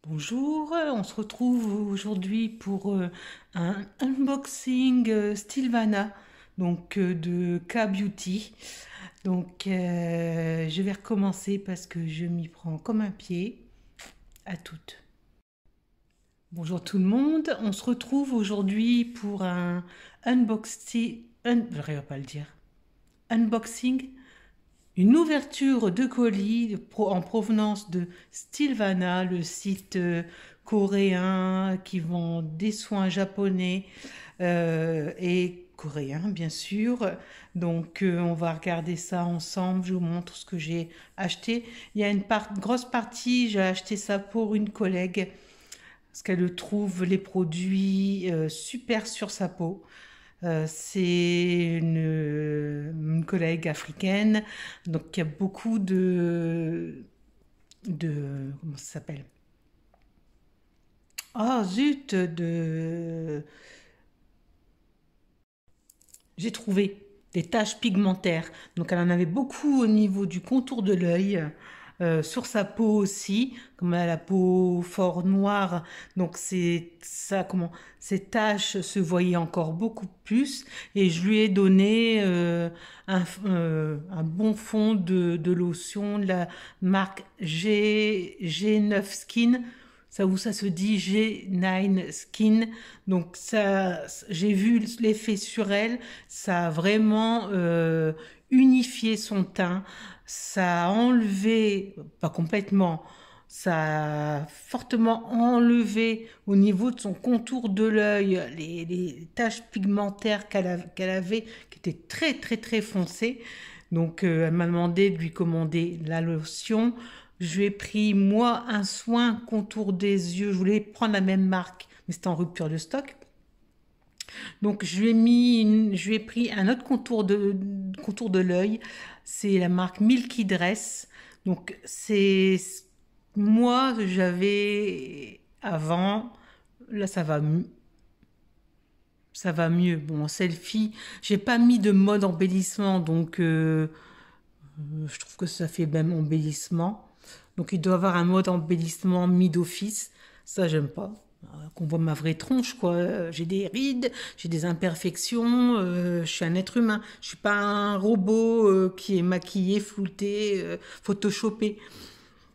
Bonjour, on se retrouve aujourd'hui pour un unboxing Stilvana de K-Beauty. Je vais recommencer parce que je m'y prends comme un pied. À toutes. Bonjour tout le monde, on se retrouve aujourd'hui pour un unboxing, j'arrive pas à le dire, unboxing, une ouverture de colis en provenance de Stilvana, le site coréen qui vend des soins japonais et coréens bien sûr. On va regarder ça ensemble, je vous montre ce que j'ai acheté. Il y a une grosse partie, j'ai acheté ça pour une collègue parce qu'elle trouve les produits super sur sa peau. C'est une collègue africaine, donc il y a beaucoup comment ça s'appelle? Oh zut, j'ai trouvé des taches pigmentaires. Donc elle en avait beaucoup au niveau du contour de l'œil. Sur sa peau aussi, comme elle a la peau fort noire, donc ces taches se voyaient encore beaucoup plus. Et je lui ai donné un bon fond de lotion de la marque G9 Skin. Ça se dit G9 Skin. Donc ça, j'ai vu l'effet sur elle. Ça a vraiment unifié son teint. Ça a enlevé, pas complètement, ça a fortement enlevé au niveau de son contour de l'œil les taches pigmentaires qu'elle avait, qui étaient très très très foncées. Elle m'a demandé de lui commander la lotion. Je lui ai pris, moi, un soin contour des yeux. Je voulais prendre la même marque, mais c'était en rupture de stock. Donc, je lui ai pris un autre contour de l'œil. C'est la marque Milky Dress. Donc, c'est... Moi, j'avais avant... Là, ça va mieux. Bon, en selfie, j'ai pas mis de mode embellissement. Je trouve que ça fait même embellissement. Donc, il doit avoir un mode embellissement mid-office. Ça, j'aime pas. Qu'on voit ma vraie tronche, quoi. J'ai des rides, j'ai des imperfections, je suis un être humain. Je suis pas un robot qui est maquillé, flouté, photoshopé.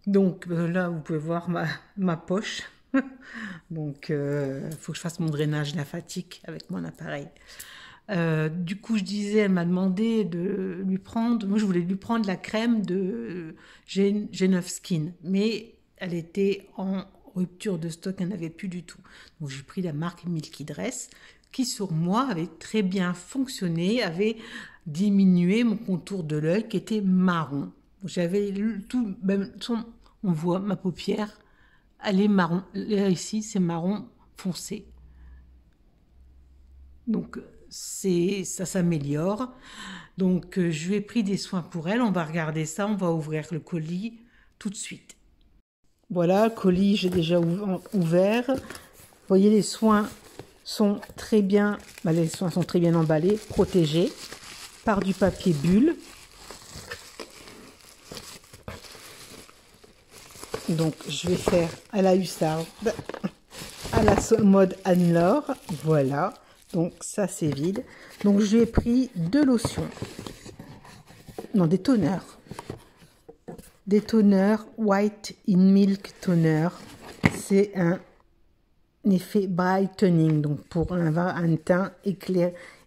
Là, vous pouvez voir ma poche. Faut que je fasse mon drainage lymphatique avec mon appareil. Du coup, je disais, elle m'a demandé de lui prendre, moi je voulais lui prendre la crème de G9 Skin, mais elle était en rupture de stock, elle n'avait plus du tout. Donc j'ai pris la marque Milky Dress, qui sur moi avait très bien fonctionné, avait diminué mon contour de l'œil qui était marron. J'avais tout, même on voit ma paupière, elle est marron. Là ici, c'est marron foncé. Donc ça s'améliore. Je lui ai pris des soins pour elle. On va regarder ça. On va ouvrir le colis tout de suite. Voilà, le colis, j'ai déjà ouvert. Vous voyez, les soins sont très bien, les soins sont très bien emballés, protégés par du papier bulle. Donc, je vais faire à la hussarde, à la mode Anne-Laure. Voilà. Donc, ça, c'est vide. Donc, je lui ai pris deux lotions. Non, des toners. Des toners White in Milk Toner. C'est un effet brightening. Donc, pour avoir un teint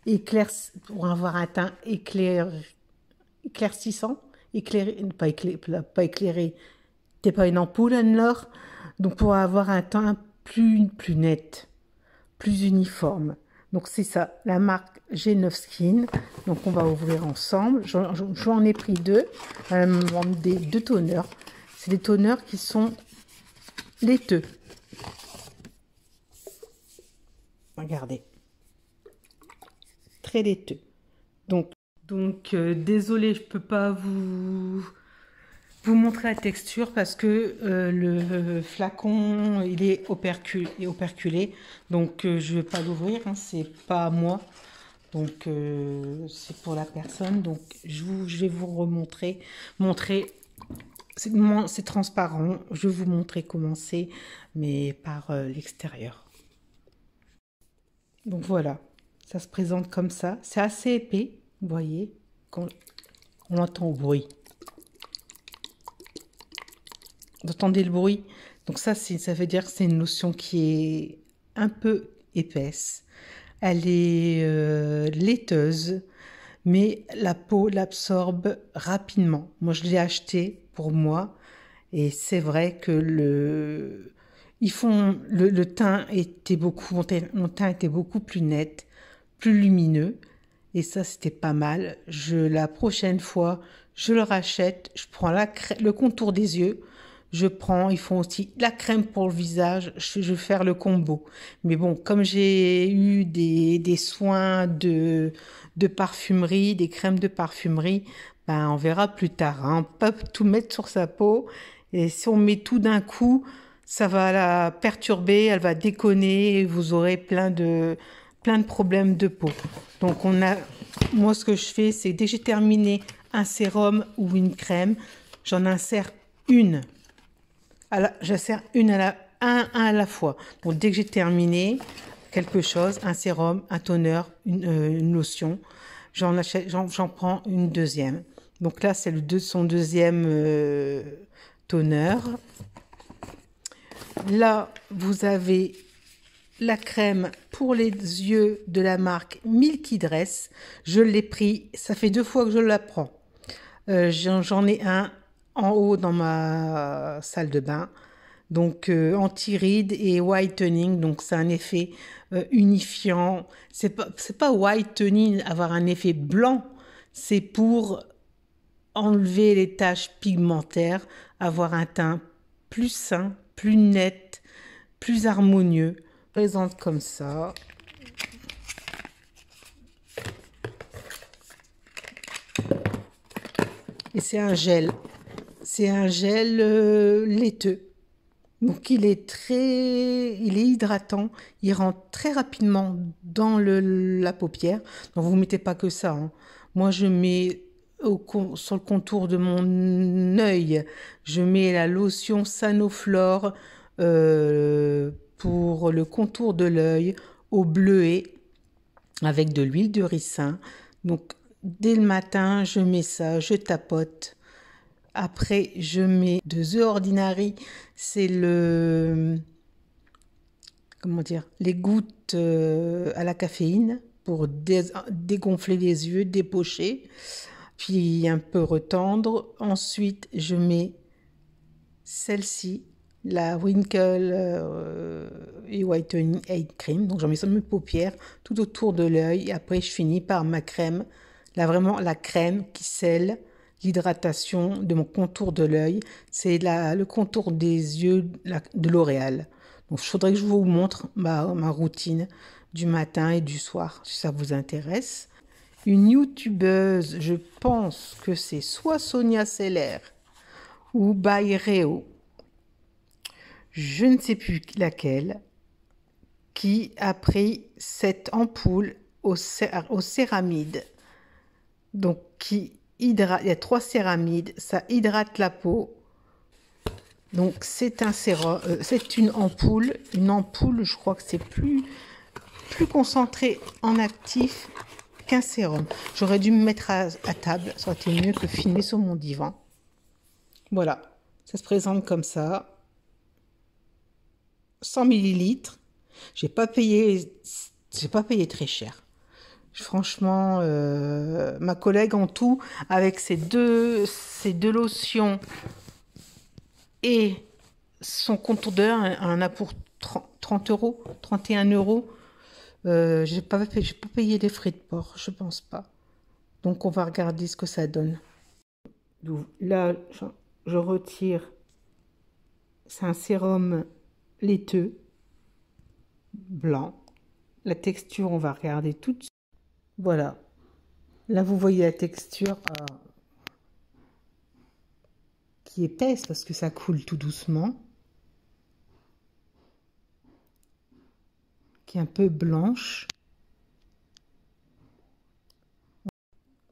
éclaircissant. Pas éclairé. T'es pas une ampoule, Anne-Laure. Donc, pour avoir un teint plus net, plus uniforme. Donc c'est ça, la marque G9 Skin. Donc on va ouvrir ensemble. J'en ai pris deux. Elle me demande deux toners. C'est des toners qui sont laiteux. Regardez. Très laiteux. Désolée, je peux pas vous montrer la texture parce que le flacon il est operculé, je vais pas l'ouvrir, hein, c'est pas à moi, c'est pour la personne. Je vais vous montrer C'est transparent. Je vais vous montrer comment c'est, mais par l'extérieur. Donc voilà, ça se présente comme ça. C'est assez épais, vous voyez, quand on entend au bruit. Vous entendez le bruit? Donc ça veut dire que c'est une lotion qui est un peu épaisse. Elle est laiteuse, mais la peau l'absorbe rapidement. Moi, je l'ai acheté pour moi, et c'est vrai que le teint était mon teint était beaucoup plus net, plus lumineux, et ça, c'était pas mal. La prochaine fois, je le rachète, je prends le contour des yeux, ils font aussi la crème pour le visage, je vais faire le combo. Mais bon, comme j'ai eu des soins de parfumerie, des crèmes de parfumerie, ben, on verra plus tard, hein. On peut pas tout mettre sur sa peau, et si on met tout d'un coup, ça va la perturber, elle va déconner, et vous aurez plein de problèmes de peau. Donc moi ce que je fais, c'est dès que j'ai terminé un sérum ou une crème, j'en insère une. J'insère un à la fois. Donc dès que j'ai terminé quelque chose, un sérum, un toner, une lotion, j'en prends une deuxième. Donc là, c'est son deuxième toner. Là, vous avez la crème pour les yeux de la marque Milky Dress. Je l'ai pris, ça fait 2 fois que je la prends. J'en ai un en haut dans ma salle de bain. Donc anti-rides et whitening, donc c'est un effet unifiant. C'est pas whitening, avoir un effet blanc, c'est pour enlever les taches pigmentaires, avoir un teint plus sain, plus net, plus harmonieux. Présente comme ça. Et c'est un gel. C'est un gel laiteux. Donc il est hydratant, il rentre très rapidement dans la paupière. Donc vous ne mettez pas que ça, hein. Moi je mets sur le contour de mon œil, je mets la lotion Sanoflore pour le contour de l'œil au bleuet avec de l'huile de ricin. Donc dès le matin, je mets ça, je tapote. Après, je mets de The Ordinary, c'est comment dire, les gouttes à la caféine pour dégonfler les yeux, dépocher, puis un peu retendre. Ensuite, je mets celle-ci, la Wrinkle et Whitening Eye Cream. Donc, j'en mets sur mes paupières, tout autour de l'œil. Après, je finis par ma crème, vraiment la crème qui scelle l'hydratation de mon contour de l'œil. C'est le contour des yeux de L'Oréal. Donc, il faudrait que je vous montre ma routine du matin et du soir, si ça vous intéresse. Une youtubeuse, je pense que c'est soit Sonia Seller ou Bayreo, je ne sais plus laquelle, qui a pris cette ampoule au céramide. Donc, il y a 3 céramides, ça hydrate la peau. Donc c'est un sérum, c'est une ampoule, je crois que c'est plus concentré en actif qu'un sérum. J'aurais dû me mettre à table, ça aurait été mieux que filmer sur mon divan. Voilà, ça se présente comme ça. 100 millilitres. J'ai pas payé très cher. Franchement, ma collègue en tout, avec ces deux lotions et son contour d'heure, en a pour 30 euros, 31 euros. J'ai pas payé les frais de port, je pense pas. Donc on va regarder ce que ça donne. Donc, là, je retire. C'est un sérum laiteux, blanc. La texture, on va regarder tout de suite. Voilà. Là, vous voyez la texture qui est épaisse parce que ça coule tout doucement. Qui est un peu blanche.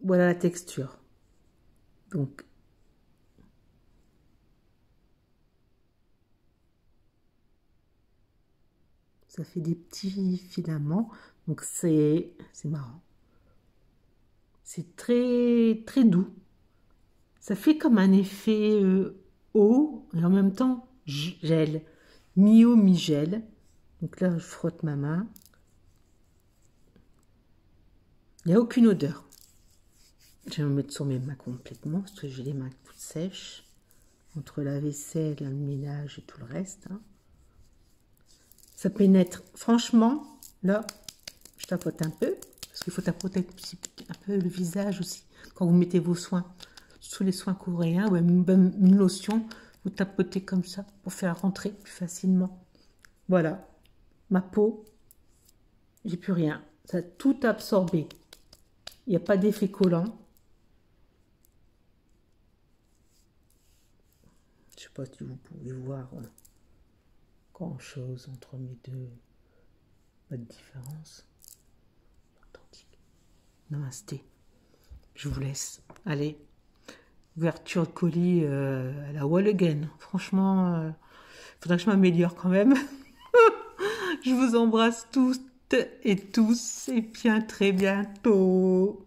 Voilà la texture. Donc, Ça fait des petits filaments. Donc c'est marrant. C'est très, très doux. Ça fait comme un effet eau et en même temps gel. Mi-eau, mi-gel. Donc là, je frotte ma main. Il n'y a aucune odeur. Je vais me mettre sur mes mains complètement parce que j'ai les mains toutes sèches. Entre la vaisselle, le ménage et tout le reste. Hein. Ça pénètre. Franchement, là, je tapote un peu. Parce qu'il faut tapoter un peu le visage aussi. Quand vous mettez vos soins. Sous les soins coréens, ou même une lotion, vous tapotez comme ça pour faire rentrer plus facilement. Voilà. Ma peau, j'ai plus rien. Ça a tout absorbé. Il n'y a pas d'effet collant. Je ne sais pas si vous pouvez voir grand chose entre mes deux. Pas de différence. Authentique. Namasté. Je vous laisse. Allez. Ouverture de colis à la wall again. Franchement, il faudrait que je m'améliore quand même. Je vous embrasse toutes et tous et bien très bientôt.